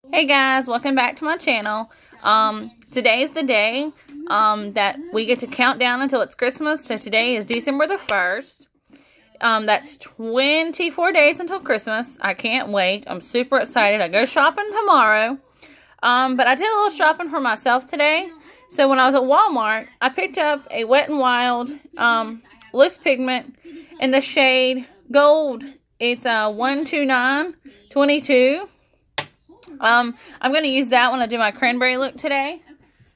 Hey guys, welcome back to my channel. Today is the day that we get to count down until it's Christmas. So today is December the 1st. That's 24 days until Christmas. I can't wait. I'm super excited. I go shopping tomorrow. But I did a little shopping for myself today. So when I was at Walmart, I picked up a Wet n Wild loose pigment in the shade Gold. It's 12922. I'm going to use that when I do my cranberry look today.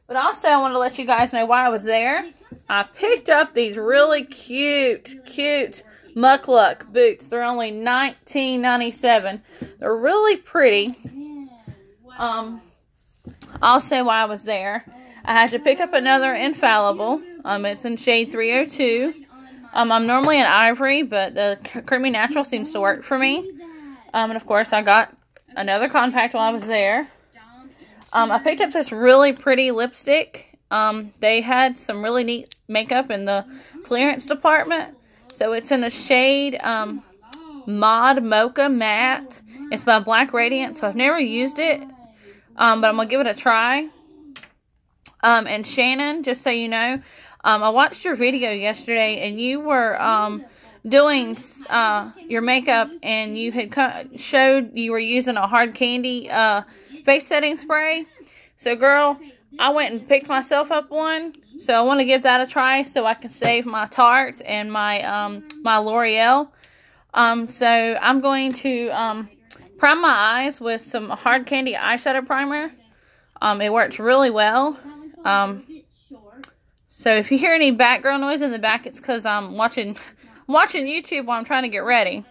But also, I want to let you guys know why I was there. I picked up these really cute Muck Luck boots. They're only $19.97. They're really pretty. Also, while I was there, I had to pick up another Infallible. It's in shade 302. I'm normally an ivory, but the Creamy Natural seems to work for me. And of course, I got another compact while I was there. I picked up this really pretty lipstick. They had some really neat makeup in the clearance department. So it's in the shade Mod Mocha Matte. It's by Black Radiance, so I've never used it. But I'm going to give it a try. And Shannon, just so you know, I watched your video yesterday, and you were doing your makeup, and you had showed you were using a hard candy face setting spray. So girl, I went and picked myself up one, so I want to give that a try so I can save my Tarte and my my L'Oreal. So I'm going to prime my eyes with some hard candy eyeshadow primer. It works really well. So if you hear any background noise in the back, it's because I'm watching YouTube while I'm trying to get ready.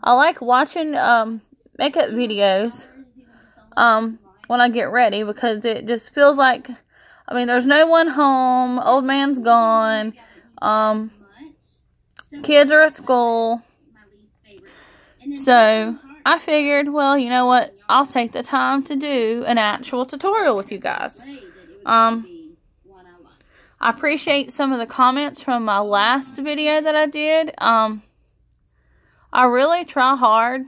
I like watching makeup videos when I get ready, because it just feels like, I mean, there's no one home, old man's gone, kids are at school. So I figured, well, you know what, I'll take the time to do an actual tutorial with you guys. I appreciate some of the comments from my last video that I did. I really try hard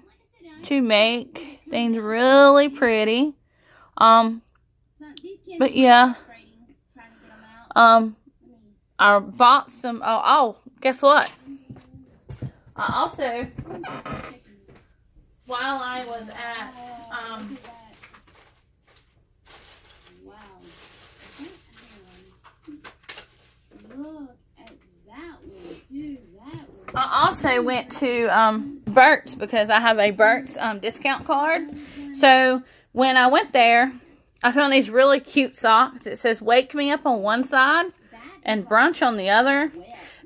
to make things really pretty. But yeah. I bought some, oh, guess what? I also, while I was at, I also went to Burt's, because I have a Burt's discount card. So when I went there, I found these really cute socks. It says "Wake Me Up" on one side and "Brunch" on the other.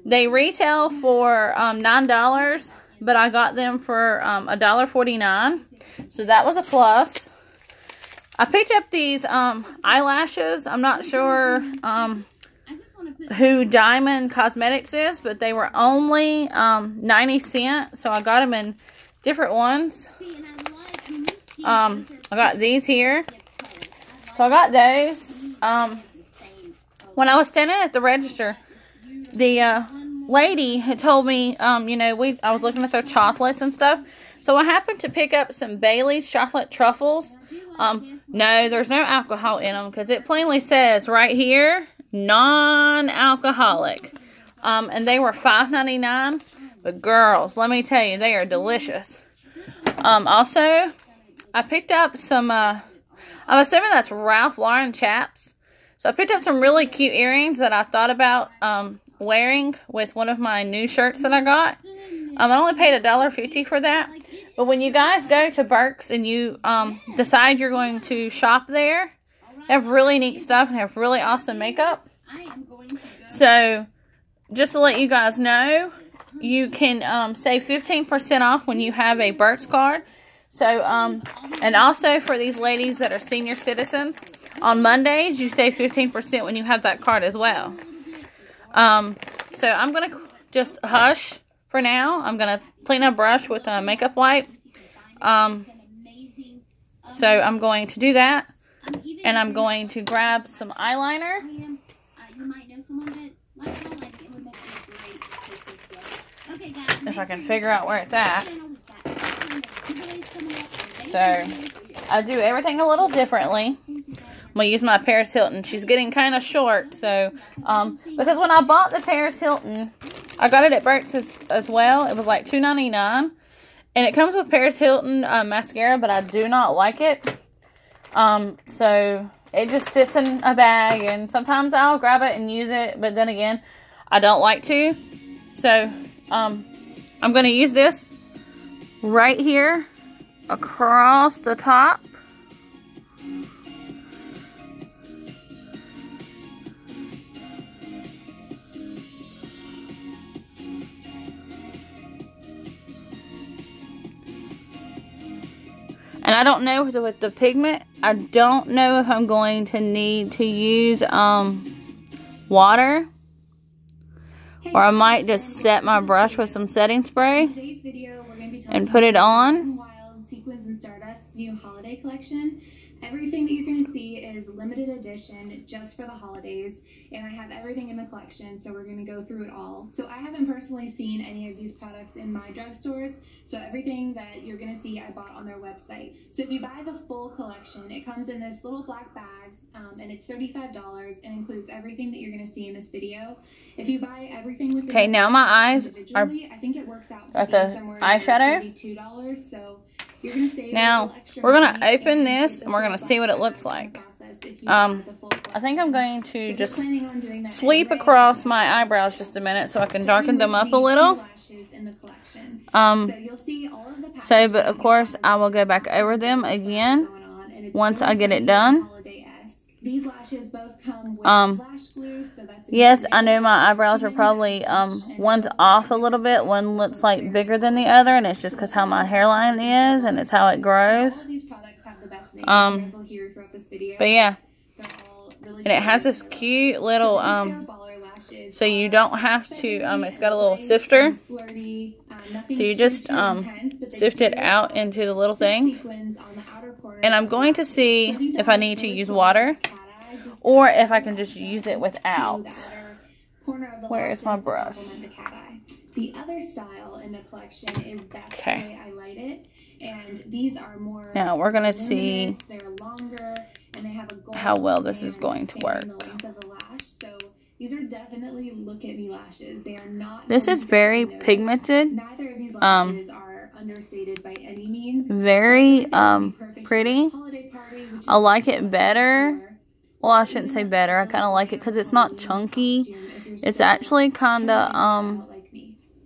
They retail for $9, but I got them for $1.49. So that was a plus. I picked up these eyelashes. I'm not sure who Diamond Cosmetics is, but they were only 90 cents, so I got them in different ones. I got these here, so I got those. When I was standing at the register, the lady had told me, you know, I was looking at their chocolates and stuff, so I happened to pick up some Bailey's chocolate truffles. No, there's no alcohol in them, because it plainly says right here, non-alcoholic. And they were $5.99. But girls, let me tell you, they are delicious. Also, I picked up some, I'm assuming that's Ralph Lauren chaps. So I picked up some really cute earrings that I thought about wearing with one of my new shirts that I got. I only paid $1.50 for that. But when you guys go to Burt's and you decide you're going to shop there, they have really neat stuff and have really awesome makeup. So, just to let you guys know, you can save 15% off when you have a Burt's card. So, and also for these ladies that are senior citizens, on Mondays, you save 15% when you have that card as well. So, I'm going to just hush for now. I'm going to clean a brush with a makeup wipe. So, I'm going to do that. And I'm going to grab some eyeliner. If I can figure out where it's at. So, I do everything a little differently. I'm going to use my Paris Hilton. She's getting kind of short, so, because when I bought the Paris Hilton, I got it at Burt's as well. It was like $2.99, and it comes with Paris Hilton mascara, but I do not like it. So it just sits in a bag, and sometimes I'll grab it and use it, but then again, I don't like to. So, I'm going to use this right here across the top. And I don't know with the pigment, I don't know if I'm going to need to use water. Or I might just set my brush with some setting spray and put it on. Wild Sequins and Stardust new holiday collection. Everything that you're going to see is limited edition just for the holidays, and I have everything in the collection, so we're going to go through it all. So I haven't personally seen any of these products in my drugstores, so everything that you're going to see I bought on their website. So if you buy the full collection, it comes in this little black bag, and it's $35 and includes everything that you're going to see in this video. If you buy everything with okay, now my eyes are I think it works out at the eyeshadow. $32, so now, we're going to open this, and we're going to see what it looks like. I think I'm going to just sweep across my eyebrows just a minute so I can darken them up a little. But of course, I will go back over them again once I get it done. These lashes both come with lash glue, so that's yes, I know my eyebrows are probably one's off a little bit. One looks like bigger than the other, and it's just because how my hairline is, and it's how it grows. All of these products have the best names you guys will hear throughout this video. But yeah, really and it has this cute little so you don't have to it's got a little sifter, so you just sift it out into the little thing. And I'm going to see if I need to use water or if I can just use it without. Where is my brush? The other style in the collection is That's the Way I Light It. And these are more now we're going to see longer, and they have a how well this is going to work. So these are definitely look at me lashes. They are not. This is very pigmented. Neither of these lashes are understated by any means. Very pretty. I like it better. Well, I shouldn't say better. I kind of like it because it's not chunky. It's actually kind of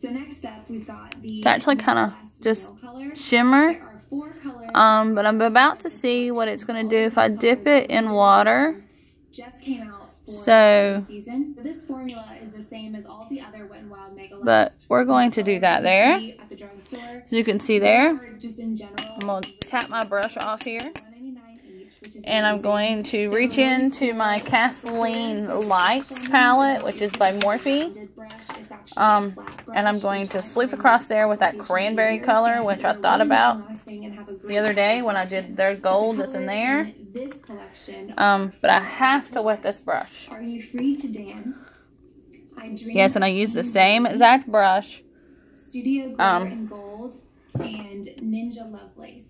it's actually kind of just shimmer. But I'm about to see what it's going to do if I dip it in water. So, this formula is the same as all the other Wet n Wild Mega Lust. But we're going to do that there. As you can see there, I'm going to tap my brush off here. And I'm going to reach into my Kathleen Lights palette, which is by Morphe. And I'm going to sweep across there with that cranberry color, which I thought about the other day when I did their gold that's in there. But I have to wet this brush. Are you free to dance? Yes, and I use the same exact brush. Studio Glitter in Gold and Ninja Lovelace.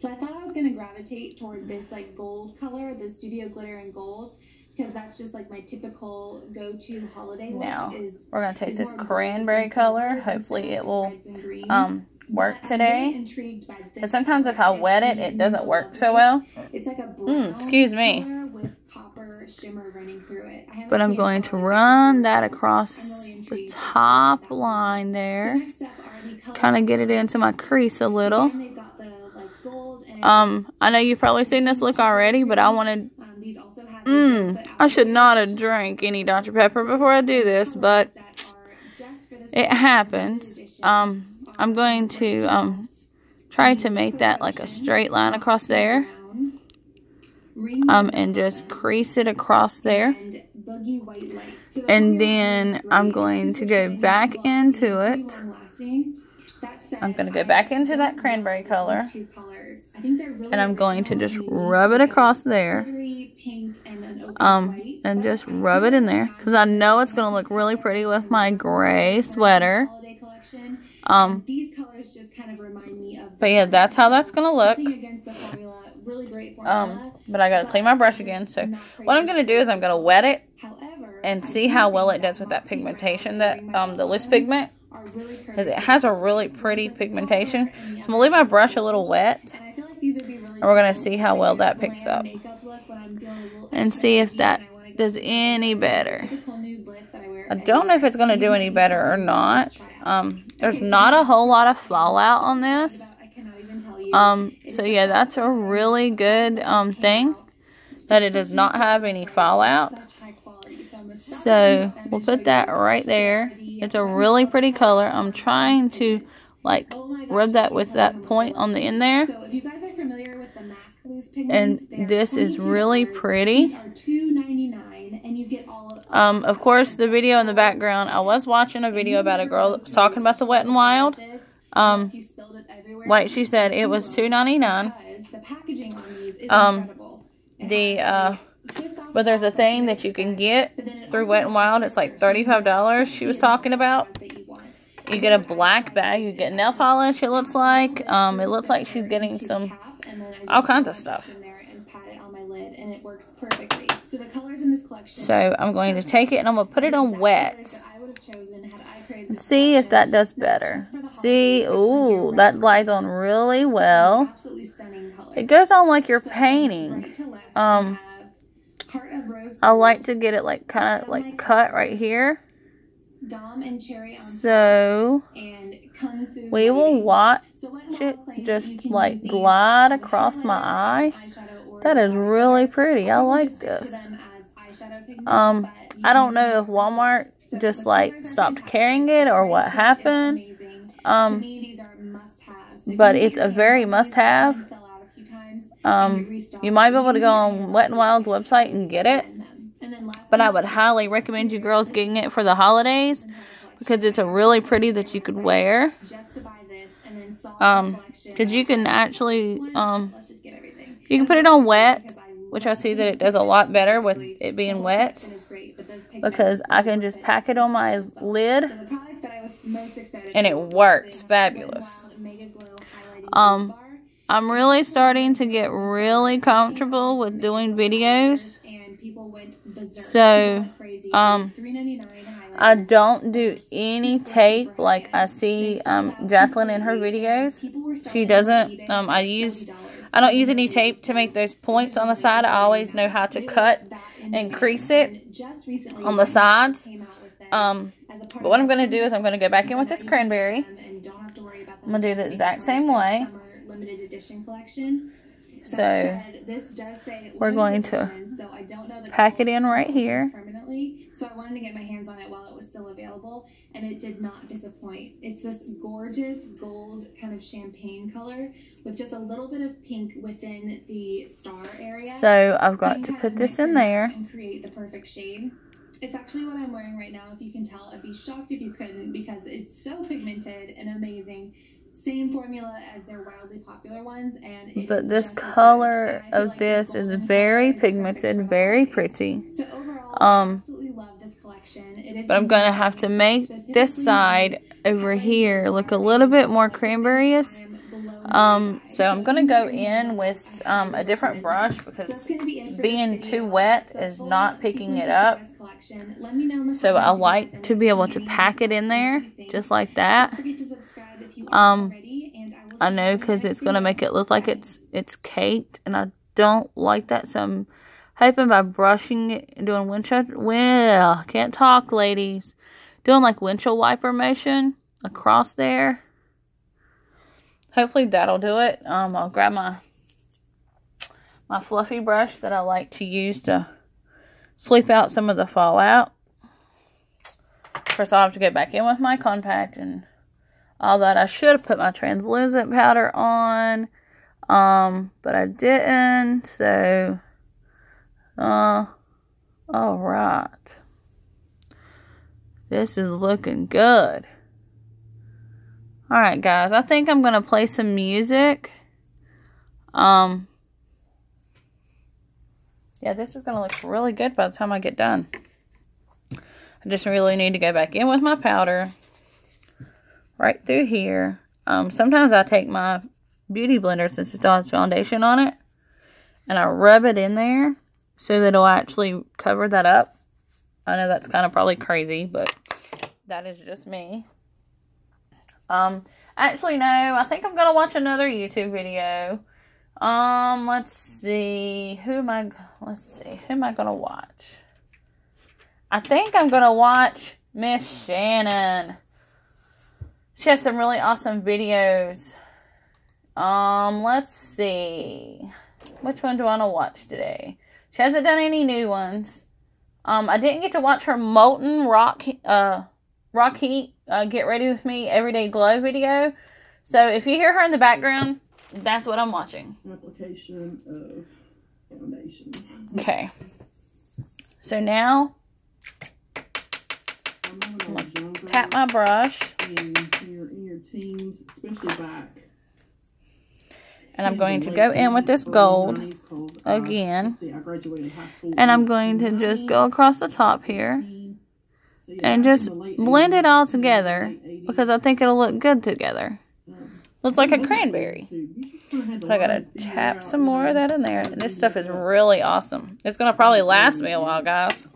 So I thought I was going to gravitate toward this like gold color, the Studio Glitter in Gold, because that's just like my typical go-to holiday look. Now, we're going to take this cranberry color. Hopefully it will work today. But sometimes if I wet it, it doesn't work so well. It's like a brown excuse me. color with copper shimmer running through it. But I'm going to run that across the top line there. Kind of get it into my crease a little. I know you've probably seen this look already, but I wanted... I should not have drank any Dr. Pepper before I do this, but it happens. I'm going to try to make that like a straight line across there. And just crease it across there. And then I'm going to go back into it. I'm going to go back into that cranberry color. And I'm going to just rub it across there. And just rub it in there. Because I know it's going to look really pretty with my gray sweater. But yeah, that's how that's going to look. the formula, really great formula. But I gotta clean my brush again. So what I'm gonna do is I'm gonna wet it and see how well it does with that pigmentation, that the loose pigment, because it has a really pretty pigmentation. So I'm gonna leave my brush a little wet, and we're gonna see how well that picks up, and see if that does any better. I don't know if it's gonna do any better or not. There's not a whole lot of fallout on this. So yeah, that's a really good thing, that it does not have any fallout. So we'll put that right there. It's a really pretty color. I'm trying to like rub that with that point on the end there. And this is really pretty. Of course, the video in the background, I was watching a video about a girl that was talking about the Wet n Wild. Like she said, it was $2.99. But there's a thing that you can get through Wet n Wild. It's like $35 she was talking about. You get a black bag. You get nail polish, it looks like. It looks like she's getting some, all kinds of stuff. So I'm going to take it and I'm going to put it on wet. And see if that does better. See, ooh, that glides on really well. It goes on like you're painting. I like to get it like kind of like cut right here. So we will watch it just like glide across my eye. That is really pretty. I like this. I don't know if Walmart just like stopped carrying it or what happened. But it's a very must-have. You might be able to go on Wet n Wild's website and get it. But I would highly recommend you girls getting it for the holidays, because it's a really pretty that you could wear. Because you can actually, you can put it on wet, which I see that it does a lot better with it being wet, because I can just pack it on my lid and it works fabulous. I'm really starting to get really comfortable with doing videos. So, I don't do any tape like I see Jacqueline in her videos. She doesn't. I don't use any tape to make those points on the side. I always know how to cut and crease it on the sides. But what I'm going to do is I'm going to go back in with this cranberry. I'm going to do the exact same way. So we're going to pack it in right here. So I wanted to get my hands on it while it was still available, and it did not disappoint. It's this gorgeous gold kind of champagne color with just a little bit of pink within the star area. So I've got to put this in there and create the perfect shade. It's actually what I'm wearing right now. If you can tell, I'd be shocked if you couldn't, because it's so pigmented and amazing. Same formula as their wildly popular ones, and but this color of this is very pigmented, very pretty. So overall, I absolutely love this collection. But I'm gonna have to make this side over here look a little bit more cranberry-ish. So I'm gonna go in with a different brush, because being too wet is not picking it up. So I like to be able to pack it in there just like that. I know, because it's going to make it look like it's caked, and I don't like that. So I'm hoping by brushing it and doing can't talk, ladies, doing like windshield wiper motion across there. Hopefully that'll do it. I'll grab my fluffy brush that I like to use to sweep out some of the fallout. Of course, I'll have to go back in with my compact and all that. I should have put my translucent powder on, but I didn't. So, all right. This is looking good. All right, guys. I think I'm gonna play some music. Yeah, this is gonna look really good by the time I get done. I just really need to go back in with my powder right through here. Sometimes I take my beauty blender since it still has foundation on it. And I rub it in there so that it'll actually cover that up. I know that's kind of probably crazy, but that is just me. Actually, no, I think I'm going to watch another YouTube video. Let's see. Who am I going to watch? I think I'm going to watch Miss Shannon. She has some really awesome videos. Let's see. Which one do I want to watch today? She hasn't done any new ones. I didn't get to watch her Molten Rock Heat, Get Ready With Me Everyday Glow video. So if you hear her in the background, that's what I'm watching. Application of foundation. Okay. So now, I'm going to tap my brush. In your teens, especially back. And I'm going to go in with this gold again. And I'm going to just go across the top here. And just blend it all together. Because I think it'll look good together. Looks like a cranberry. But I gotta tap some more of that in there. And this stuff is really awesome. It's gonna probably last me a while, guys.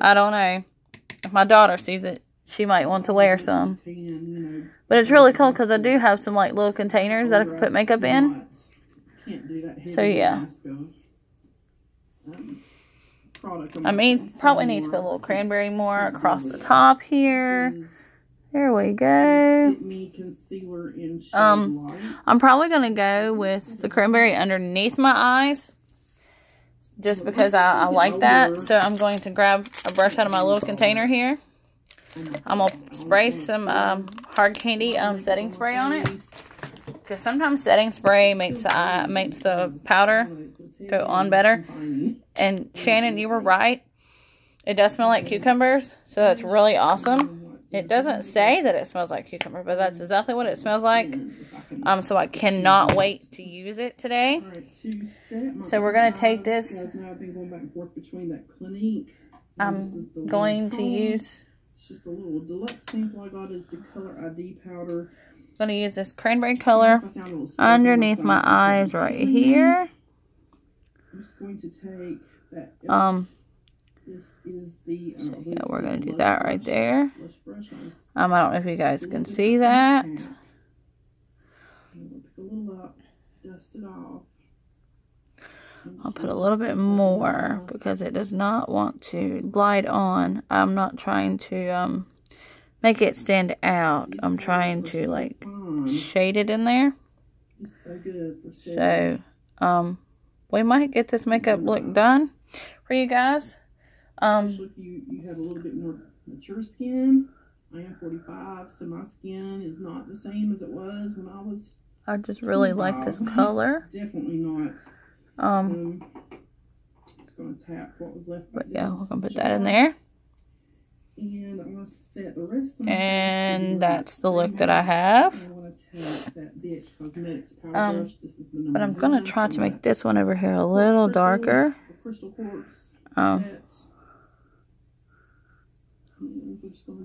I don't know. If my daughter sees it, she might want to wear some. But it's really cool because I do have some like little containers that I can put makeup in. So yeah. Probably need to put a little cranberry more across the top here. There we go. I'm probably going to go with the cranberry underneath my eyes. Just because I like that. So I'm going to grab a brush out of my little container here. I'm going to spray some hard candy setting spray on it. Because sometimes setting spray makes the powder go on better. And Shannon, you were right. It does smell like cucumbers. So that's really awesome. It doesn't say that it smells like cucumber, but that's exactly what it smells like. So I cannot wait to use it today. So we're going to take this. I'm going to use... Just a little deluxe sample I got is the Color ID powder. I'm going to use this cranberry color underneath my eyes right here. I'm just going to take that. This is the. Yeah, we're going to do that right there. I don't know if you guys can see that. Pick a little up, dust it off. I'll put a little bit more because it does not want to glide on. I'm not trying to make it stand out. I'm trying to like shade it in there. So we might get this makeup look done for you guys. If you have a little bit more mature skin. I am 45, so my skin is not the same as it was when I was. I just really like this color. Definitely not. Just gonna tap what was left. But yeah, we're gonna put that in there. And I'm gonna set the rest of and that's the look that I have. But I'm gonna try to make this one over here a little darker. We're just gonna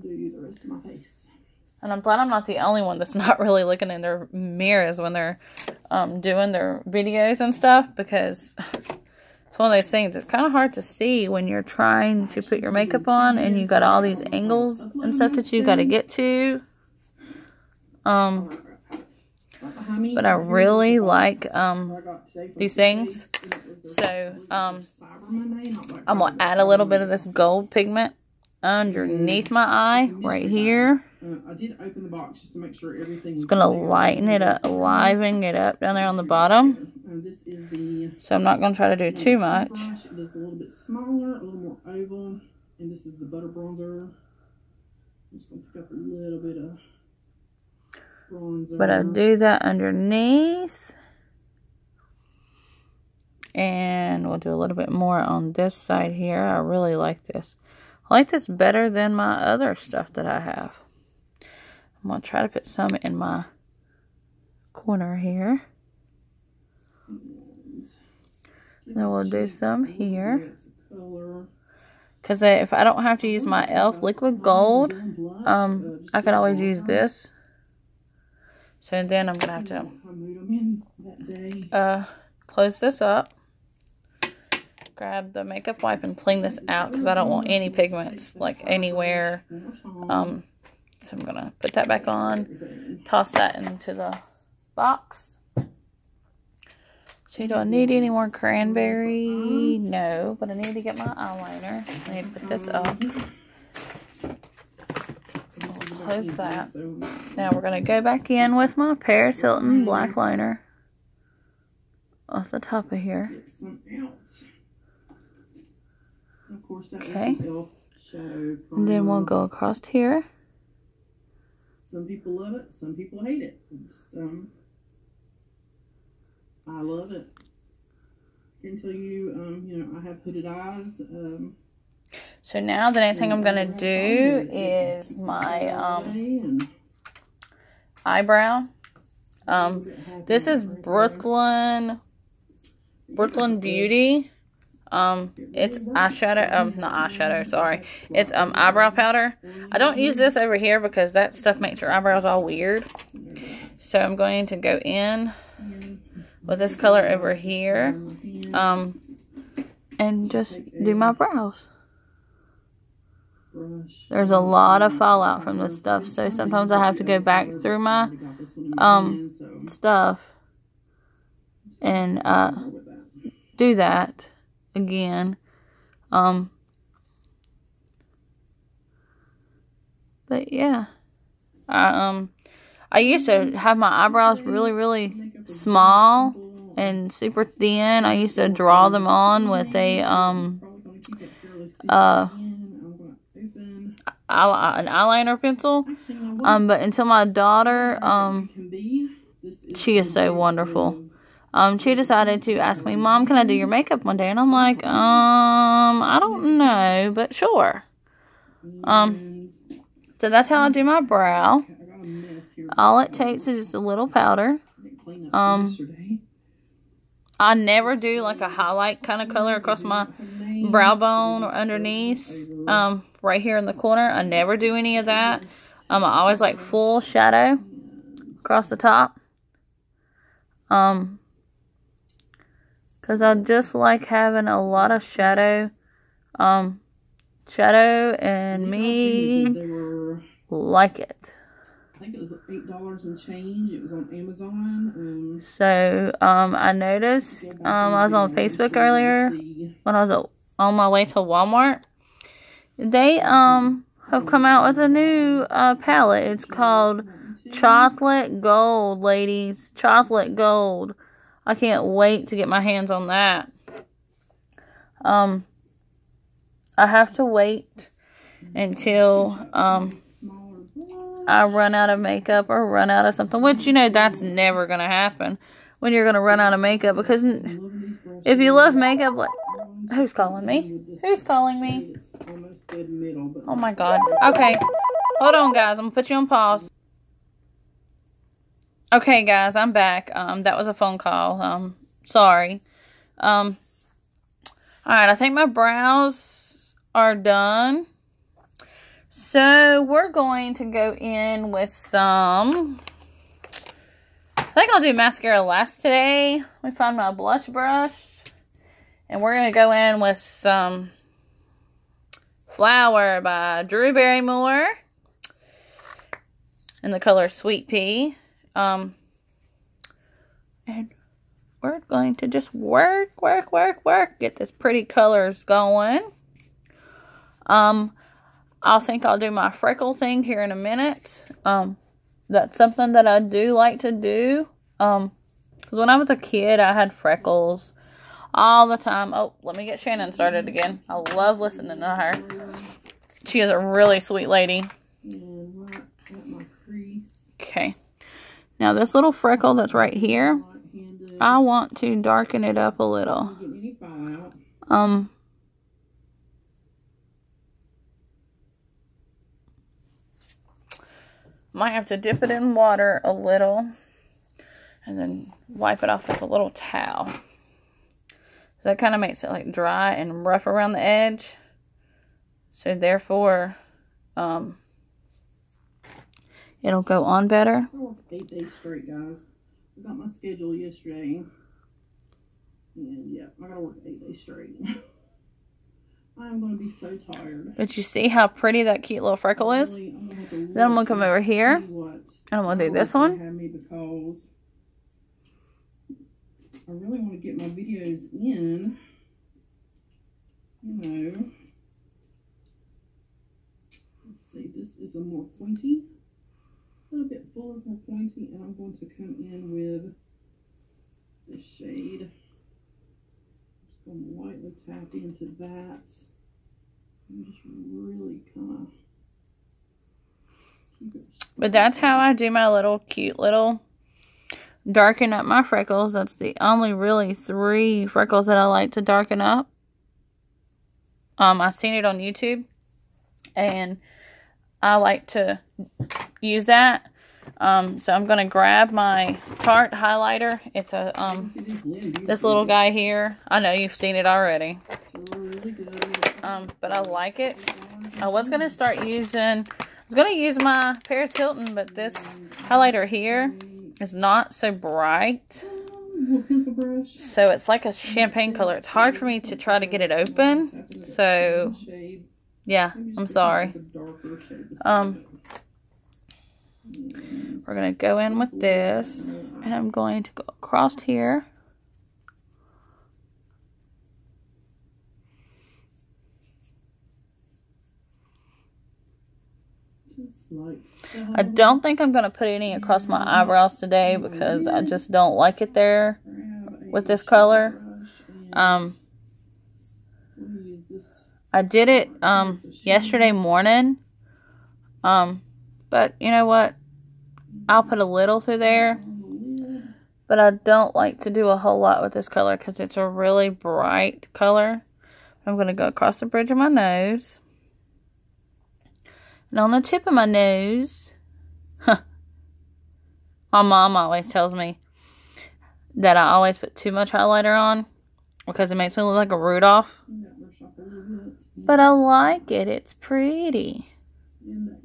do the rest of my face. And I'm glad I'm not the only one that's not really looking in their mirrors when they're doing their videos and stuff, because it's one of those things. It's kind of hard to see when you're trying to put your makeup on and you got all these angles and stuff that you got to get to. But I really like these things. So I'm going to add a little bit of this gold pigment underneath my eye right here. I did open the box just to make sure everything. It's gonna liven it up down there on the bottom. So I'm not gonna try to do too much. It is a little bit smaller, a little more oval, and this is the butter bronzer. I'm just gonna pick up a little bit of bronzer. But I do that underneath, and we'll do a little bit more on this side here. I really like this. I like this better than my other stuff that I have. I'm going to try to put some in my corner here. Then we'll do some here. Because if I don't have to use my e.l.f. liquid gold, I could always use this. So then I'm going to have to I moved them in that day. close this up. Grab the makeup wipe and clean this out because I don't want any pigments like anywhere. So I'm going to put that back on. Toss that into the box. So do I need any more cranberry? No, but I need to get my eyeliner. I need to put this up. Close that. Now we're going to go back in with my Paris Hilton black liner off the top of here. Okay. And then we'll go across here. Some people love it, some people hate it. I love it. I can tell you, you know, I have hooded eyes. So now the next thing I'm going to do is my eyebrow. This is Brooklyn Beauty. It's eyeshadow, not eyeshadow, sorry. It's eyebrow powder. I don't use this over here because that stuff makes your eyebrows all weird. So I'm going to go in with this color over here, and just do my brows. There's a lot of fallout from this stuff, so sometimes I have to go back through my stuff and do that again. But yeah, I used to have my eyebrows really small and super thin. I used to draw them on with a an eyeliner pencil. But until my daughter, she is so wonderful. She decided to ask me, Mom, can I do your makeup one day? And I'm like, I don't know, but sure. So that's how I do my brow. All it takes is just a little powder. I never do like a highlight kind of color across my brow bone or underneath. Right here in the corner, I never do any of that. I always like full shadow across the top. Because I just like having a lot of shadow. Shadow, and me like it. I think it was $8 and change. It was on Amazon. So, I noticed, I was on Facebook earlier when I was on my way to Walmart. They, have come out with a new, palette. It's called Chocolate Gold, ladies. Chocolate Gold. I can't wait to get my hands on that. I have to wait until, I run out of makeup or run out of something, which, you know, that's never going to happen when you're going to run out of makeup, because if you love makeup, like, who's calling me? Who's calling me? Oh my God. Okay. Hold on, guys. I'm going to put you on pause. Okay, guys, I'm back. That was a phone call. Sorry. Alright, I think my brows are done. So, we're going to go in with some, I think I'll do mascara last today. Let me find my blush brush. And we're going to go in with some Flower by Drew Barrymore. In the color Sweet Pea. And we're going to just work. Get this pretty colors going. I think I'll do my freckle thing here in a minute. That's something that I do like to do. Because when I was a kid, I had freckles all the time. Oh, let me get Shannon started again. I love listening to her. She is a really sweet lady. Okay. Now, this little freckle that's right here, I want to darken it up a little. Might have to dip it in water a little and then wipe it off with a little towel. So that kind of makes it like dry and rough around the edge. So therefore, it'll go on better. I worked 8 days straight, guys. I got my schedule yesterday. And yeah, I gotta work 8 days straight. I'm gonna be so tired. But you see how pretty that cute little freckle is? Then Then I'm gonna come over here. And I'm gonna do this one. Because I really want to get my videos in. You know. Let's see, this is a more pointy. A little bit fuller, more pointy, and I'm going to come in with this shade. Just going to lightly tap into that. And just really kind of keep it. But that's how I do my little cute little darken up my freckles. That's the only really 3 freckles that I like to darken up. I seen it on YouTube, and I like to use that. So I'm gonna grab my Tarte highlighter. It's a this little guy here. I know you've seen it already. But I like it. I was gonna use my Paris Hilton, but this highlighter here is not so bright. So it's like a champagne color. It's hard for me to try to get it open. So yeah, I'm sorry. We're going to go in with this, and I'm going to go across here. I don't think I'm going to put any across my eyebrows today because I just don't like it there with this color. I did it yesterday morning, but you know what? I'll put a little through there, but I don't like to do a whole lot with this color because it's a really bright color. I'm going to go across the bridge of my nose. And on the tip of my nose, my mom always tells me that I always put too much highlighter on because it makes me look like a Rudolph. But I like it. It's pretty.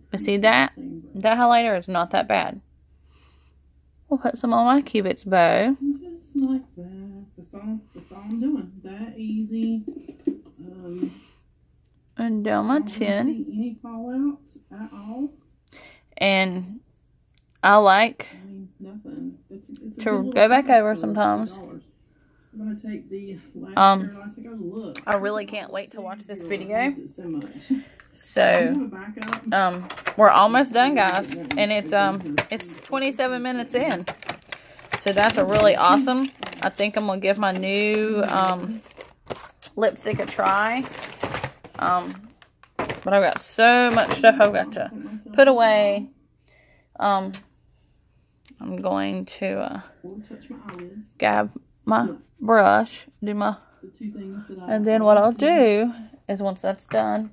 But see that? That highlighter is not that bad. We'll put some on my Cubit's bow. Just like that. That's all I'm doing. That easy. And down my chin. I don't see any fallouts at all. And I like nothing. It's to go back over sometimes. I'm gonna take the last look. I really can't wait to watch this video. So we're almost done, guys, and it's 27 minutes in. So that's a really awesome. I think I'm gonna give my new lipstick a try. But I've got so much stuff I've got to put away. I'm going to grab my brush, and then what I'll do is once that's done,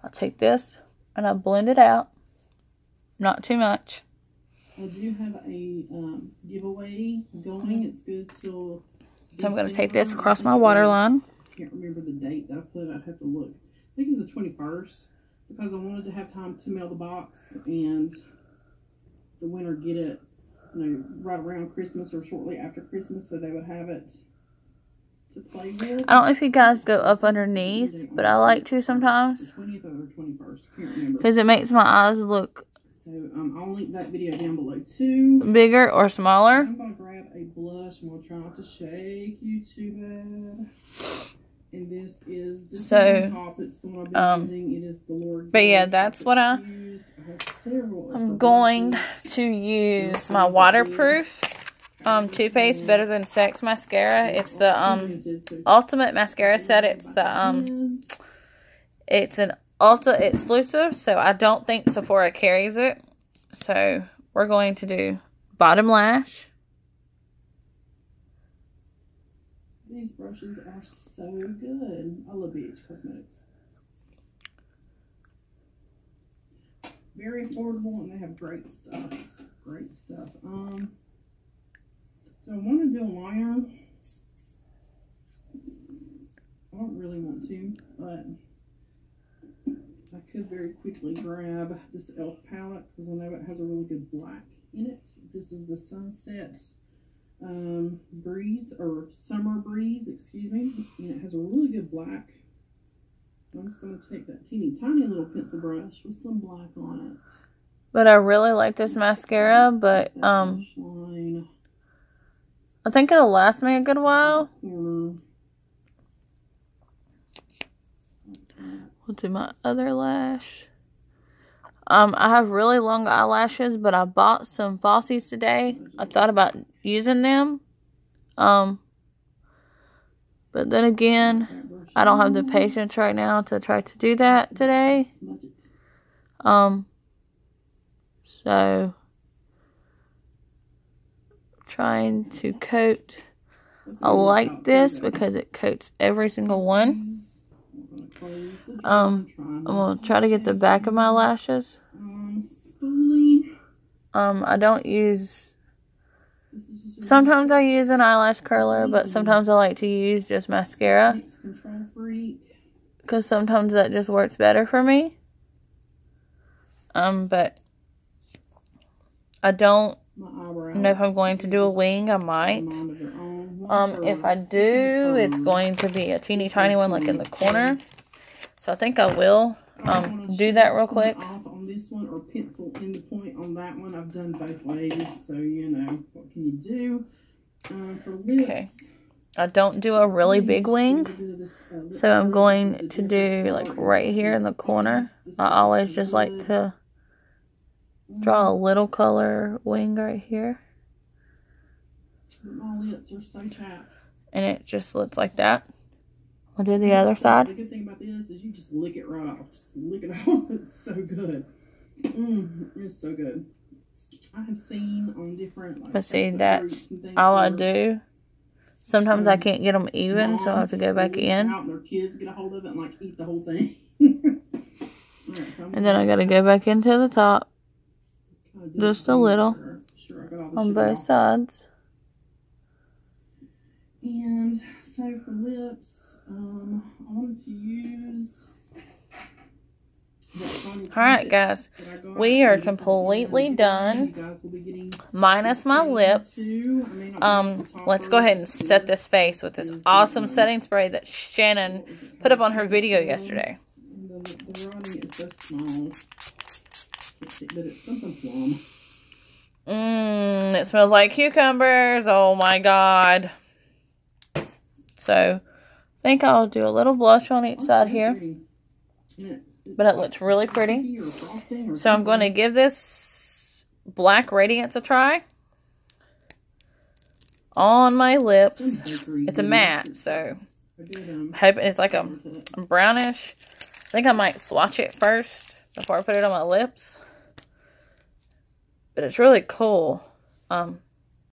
I'll take this and I'll blend it out. Not too much. I do have a giveaway going. It's good till so I'm going to take this across my waterline. I can't remember the date that I put. I'd have to look. I think it's the 21st because I wanted to have time to mail the box and the winner get it, you know, right around Christmas or shortly after Christmas, so they would have it to play with. I don't know if you guys go up underneath, but I like to sometimes. 20th or 21st, I can't remember. Because it makes my eyes look so I'll link that video down below too. Bigger or smaller. I'm going to grab a blush and we'll try not to shake you too bad. And this is the top. It's the one I've been using. It is the Lord. But yeah, that's what I'm going to use my waterproof toothpaste Better Than Sex mascara. It's the Ultimate Mascara Set. It's the it's an Ulta exclusive, so I don't think Sephora carries it. So we're going to do bottom lash. These brushes are so good. I love BH Cosmetics. Very affordable, and they have great stuff. Great stuff. So I want to do a liner. I don't really want to, but I could very quickly grab this e.l.f. palette because I know it has a really good black in it. This is the Sunset Breeze, or Summer Breeze, excuse me. And it has a really good black. I'm just going to take that teeny tiny little pencil brush with some black on it. But I really like this mascara, but I think it'll last me a good while. We'll do my other lash. I have really long eyelashes, but I bought some Falsies today. I thought about using them. But then again, I don't have the patience right now to try to do that today. So, trying to coat. I like this because it coats every single one. I'm going to try to get the back of my lashes. I don't use... Sometimes I use an eyelash curler, but sometimes I like to use just mascara. Because sometimes that just works better for me. But I don't know if I'm going to do a wing. I might. If I do, it's going to be a teeny tiny one like in the corner. So I think I will do that real quick. On this one, or pencil in the point on that one. I've done both ways, so you know, what can you do? For lips, okay. I don't do a really big wing, so I'm going to do like right here in the corner. I always just like to draw a little color wing right here. My lips are so chapped. And it just looks like that. I'll do the other side. The good thing about this is you just lick it right off. Just lick it off. It's so good. It's so good. I have seen on different... Like, but see, that's all I do. Sometimes I can't get them even, so I have to go back in. Out and their kids get a hold of it and like eat the whole thing. And then I got to go back into the top. Just a little. On both sides. And so for lips, I wanted to use... Alright guys, we are completely done, minus my lips. Let's go ahead and set this face with this awesome setting spray that Shannon put up on her video yesterday. The writing is so small, but it's something plum. It smells like cucumbers. Oh my god. So, I think I'll do a little blush on each side here. But it looks really pretty. So I'm going to give this Black Radiance a try on my lips. It's a matte, so I'm hoping it's like a brownish. I think I might swatch it first before I put it on my lips. But it's really cool.